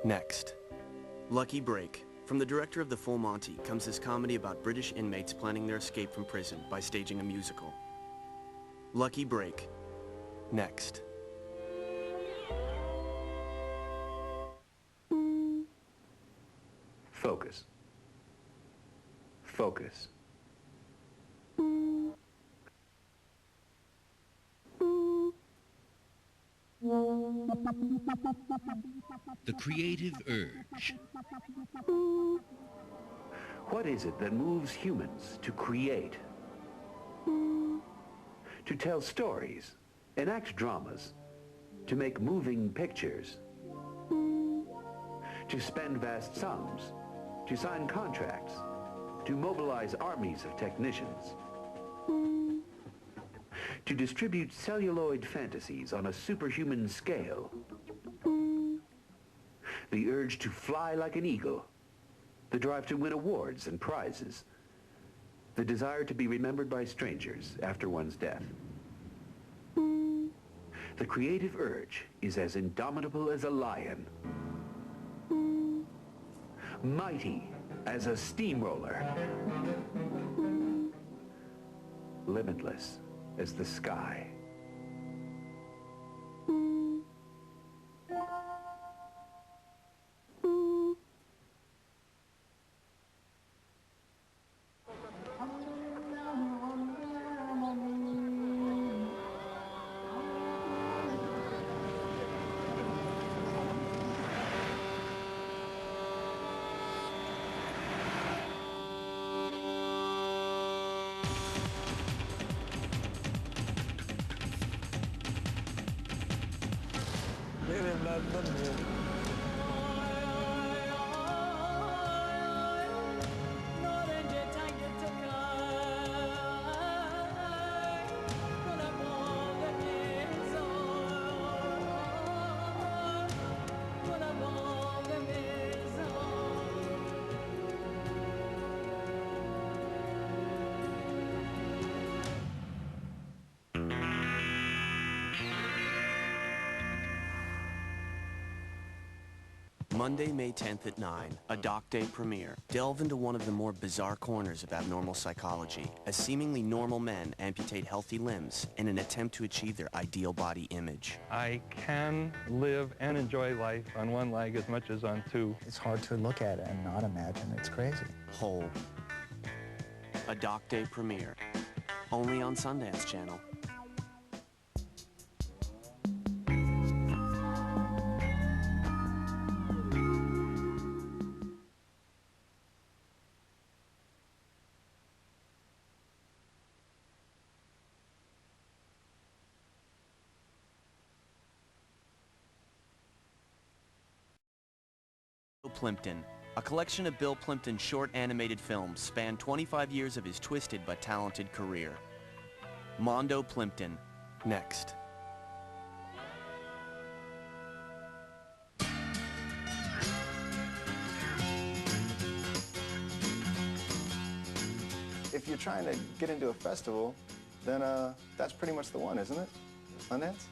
Next. Lucky Break. From the director of The Full Monty comes this comedy about British inmates planning their escape from prison by staging a musical. Lucky Break. Next. Focus. Focus. The creative urge. What is it that moves humans to create? To tell stories, enact dramas, to make moving pictures, to spend vast sums, to sign contracts, to mobilize armies of technicians, to distribute celluloid fantasies on a superhuman scale, the urge to fly like an eagle, the drive to win awards and prizes, the desire to be remembered by strangers after one's death. The creative urge is as indomitable as a lion, mighty as a steamroller, limitless as the sky. Monday, May 10th at 9, a DocDay Premiere. Delve into one of the more bizarre corners of abnormal psychology as seemingly normal men amputate healthy limbs in an attempt to achieve their ideal body image. I can live and enjoy life on one leg as much as on two. It's hard to look at it and not imagine it's crazy. Whole. A DocDay Premiere. Only on Sundance Channel. Plympton. A collection of Bill Plympton's short animated films spanned 25 years of his twisted but talented career. Mondo Plympton. Next. If you're trying to get into a festival, then that's pretty much the one, isn't it? Sundance?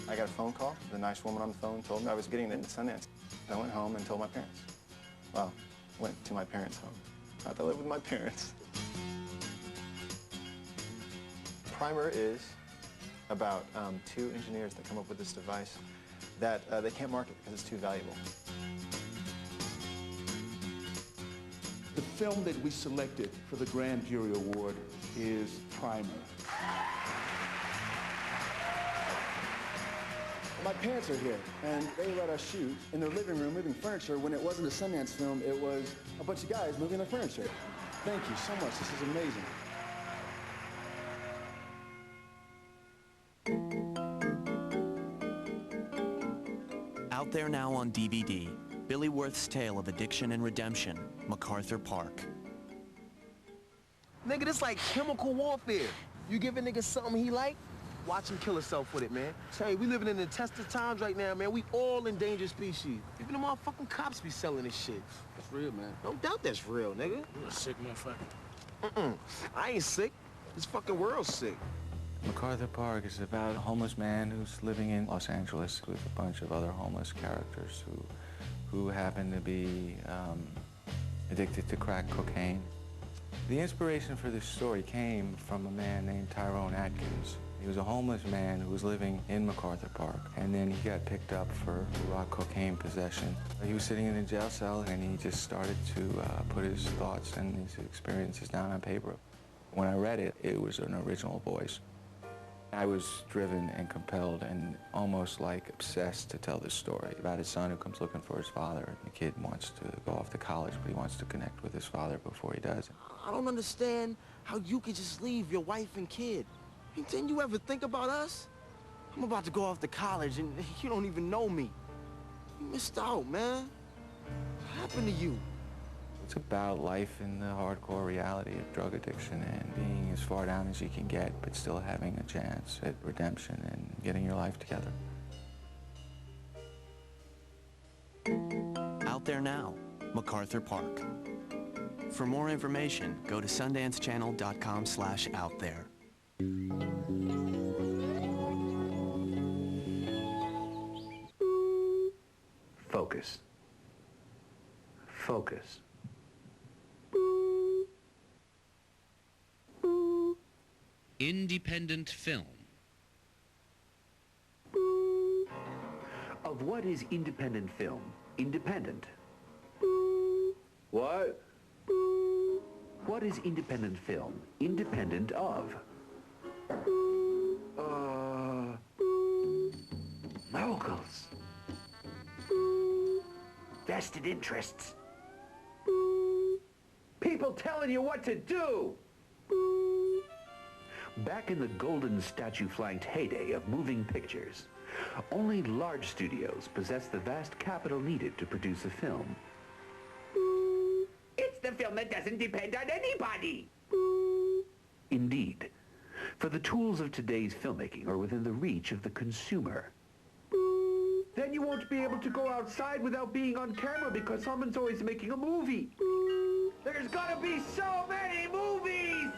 I got a phone call. The nice woman on the phone told me I was getting into Sundance. I went home and told my parents. Well, went to my parents' home. Not to live with my parents. Primer is about two engineers that come up with this device that they can't market because it's too valuable. The film that we selected for the Grand Jury Award is Primer. My parents are here, and they let us shoot in their living room moving furniture when it wasn't a Sundance film, it was a bunch of guys moving their furniture. Thank you so much, this is amazing. Out there now on DVD, Billy Worth's tale of addiction and redemption, MacArthur Park. Nigga, this like chemical warfare. You give a nigga something he like, watch him kill himself with it, man. Tell you, we living in the test of times right now, man. We all endangered species. Even the motherfucking cops be selling this shit. That's real, man. No doubt that's real, nigga. You're a sick motherfucker. I ain't sick. This fucking world's sick. MacArthur Park is about a homeless man who's living in Los Angeles with a bunch of other homeless characters who who happened to be addicted to crack cocaine. The inspiration for this story came from a man named Tyrone Atkins. He was a homeless man who was living in MacArthur Park, and then he got picked up for raw cocaine possession. He was sitting in a jail cell, and he just started to put his thoughts and his experiences down on paper. When I read it, it was an original voice. I was driven and compelled and almost like obsessed to tell this story about his son who comes looking for his father. And the kid wants to go off to college, but he wants to connect with his father before he does. I don't understand how you could just leave your wife and kid. Didn't you ever think about us? I'm about to go off to college and you don't even know me. You missed out, man. What happened to you? It's about life in the hardcore reality of drug addiction and being as far down as you can get, but still having a chance at redemption and getting your life together. Out there now, MacArthur Park. For more information, go to SundanceChannel.com/outthere. Focus. Focus. Independent film. Of what is independent film? Independent. What? What is independent film? Independent of? Moguls. Vested interests. People telling you what to do. Back in the golden statue-flanked heyday of moving pictures, only large studios possessed the vast capital needed to produce a film. It's the film that doesn't depend on anybody! Indeed, for the tools of today's filmmaking are within the reach of the consumer. Then you won't be able to go outside without being on camera because someone's always making a movie. There's gonna be so many movies!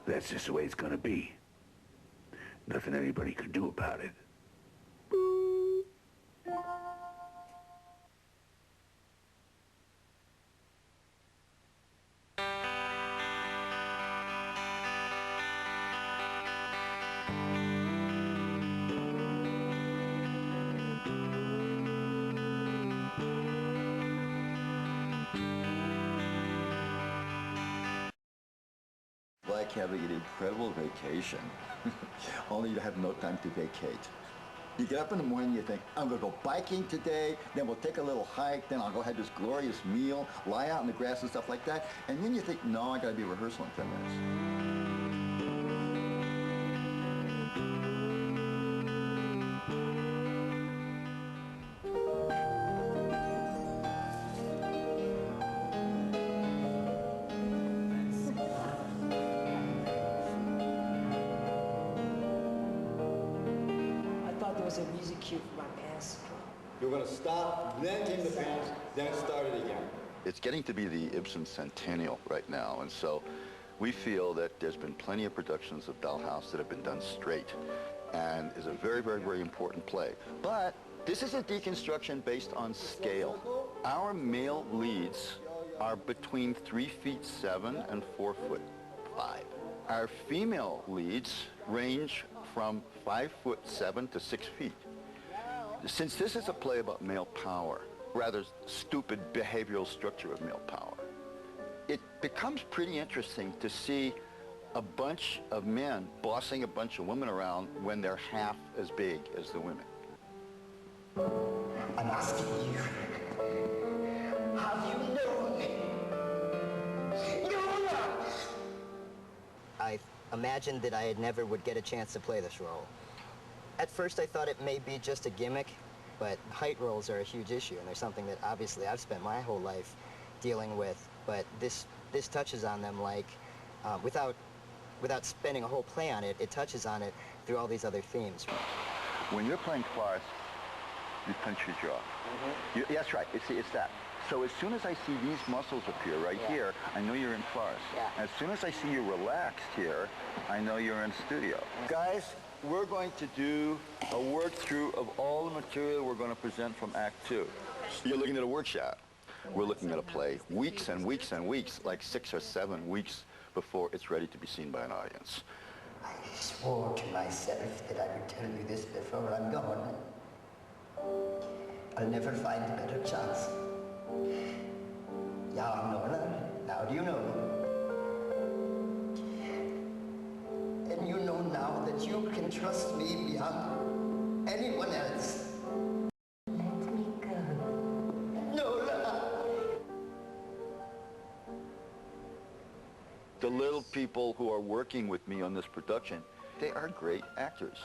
That's just the way it's gonna be. Nothing anybody can do about it. Like having an incredible vacation, only to have no time to vacate. You get up in the morning, you think, I'm going to go biking today, then we'll take a little hike, then I'll go have this glorious meal, lie out in the grass and stuff like that, and then you think, no, I got to be rehearsal in 10 minutes. A music cue for my pants. You're going to stop, then came the pants, then it started again. It's getting to be the Ibsen centennial right now, and so we feel that there's been plenty of productions of Dollhouse that have been done straight, and is a very, very, very important play. But this is a deconstruction based on scale. Our male leads are between 3'7" and 4'5". Our female leads range from 5'7" to 6 feet. Since this is a play about male power, rather stupid behavioral structure of male power, it becomes pretty interesting to see a bunch of men bossing a bunch of women around when they're half as big as the women. I'm asking you, have you known? I imagined that I never would get a chance to play this role. At first I thought it may be just a gimmick, but height roles are a huge issue, and they're something that obviously I've spent my whole life dealing with, but this touches on them like, without spending a whole play on it, it touches on it through all these other themes. When you're playing farce, you punch your jaw. Mm-hmm. That's right, it's that. So as soon as I see these muscles appear right here, I know you're in farce. Yeah. As soon as I see you relaxed here, I know you're in studio. Guys, we're going to do a work through of all the material we're going to present from Act 2. You're looking at a workshop. We're looking at a play weeks and weeks and weeks, like 6 or 7 weeks before it's ready to be seen by an audience. I swore to myself that I would tell you this before I'm gone. I'll never find a better chance. Ja, Norland, now do you know? And you know now that you can trust me beyond anyone else. Let me go. Nola! The little people who are working with me on this production, they are great actors.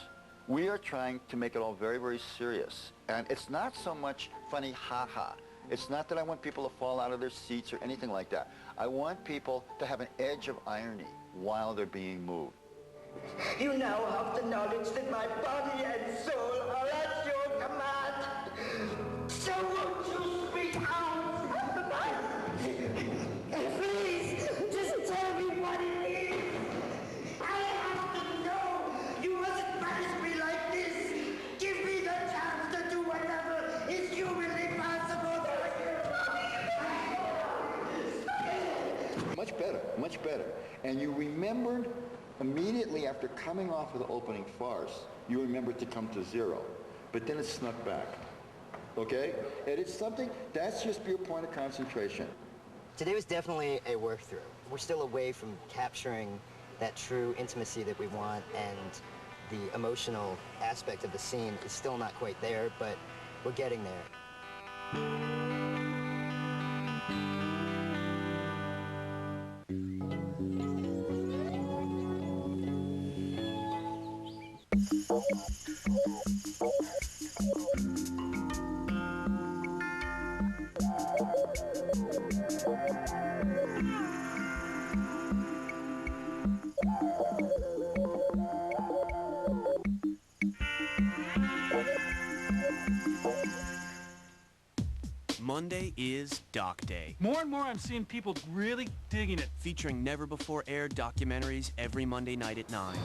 We are trying to make it all very, very serious. And it's not so much funny ha-ha. It's not that I want people to fall out of their seats or anything like that. I want people to have an edge of irony while they're being moved. You now have the knowledge that my body and soul are at your command. So won't you speak out? Please, just tell me what it is. I have to know. You mustn't punish me like this. Give me the chance to do whatever is humanly possible. Much better, much better. And you remembered immediately after coming off of the opening farce, you remembered to come to 0. But then it snuck back. Okay? And it's something, that's just your point of concentration. Today was definitely a work through. We're still away from capturing that true intimacy that we want, and the emotional aspect of the scene is still not quite there, but we're getting there. Monday is Doc Day. More and more I'm seeing people really digging it. Featuring never-before-aired documentaries every Monday night at 9.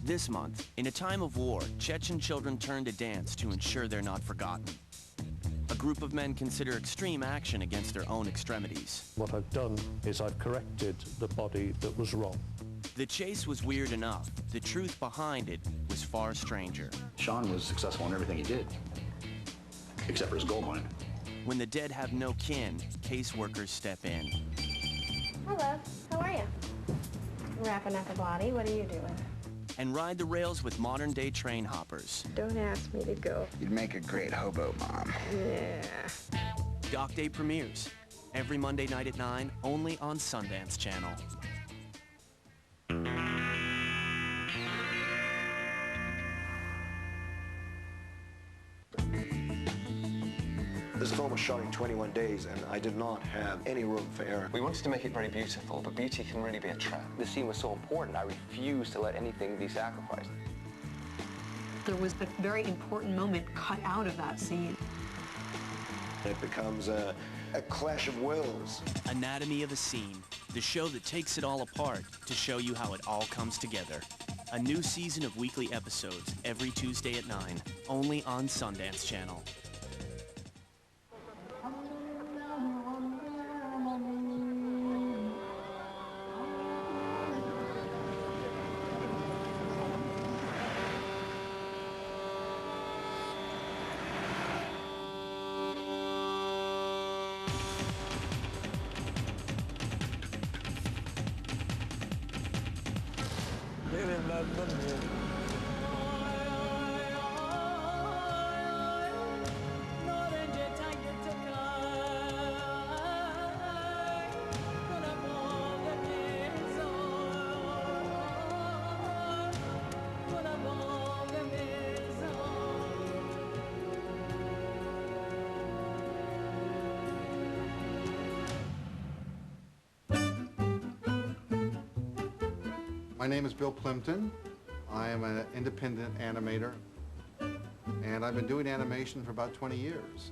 This month, in a time of war, Chechen children turn to dance to ensure they're not forgotten. A group of men consider extreme action against their own extremities. What I've done is I've corrected the body that was wrong. The chase was weird enough. The truth behind it was far stranger. Sean was successful in everything he did, except for his gold mine. When the dead have no kin, caseworkers step in. Hello, how are you? Wrapping up a body, what are you doing? And ride the rails with modern-day train hoppers. Don't ask me to go. You'd make a great hobo mom. Yeah. DocDay Premieres, every Monday night at 9, only on Sundance Channel. This film was shot in 21 days, and I did not have any room for error. We wanted to make it very beautiful, but beauty can really be a trap. The scene was so important, I refused to let anything be sacrificed. There was a very important moment cut out of that scene. It becomes a clash of wills. Anatomy of a Scene, the show that takes it all apart to show you how it all comes together. A new season of weekly episodes every Tuesday at 9, only on Sundance Channel. My name is Bill Plympton. I am an independent animator, and I've been doing animation for about 20 years.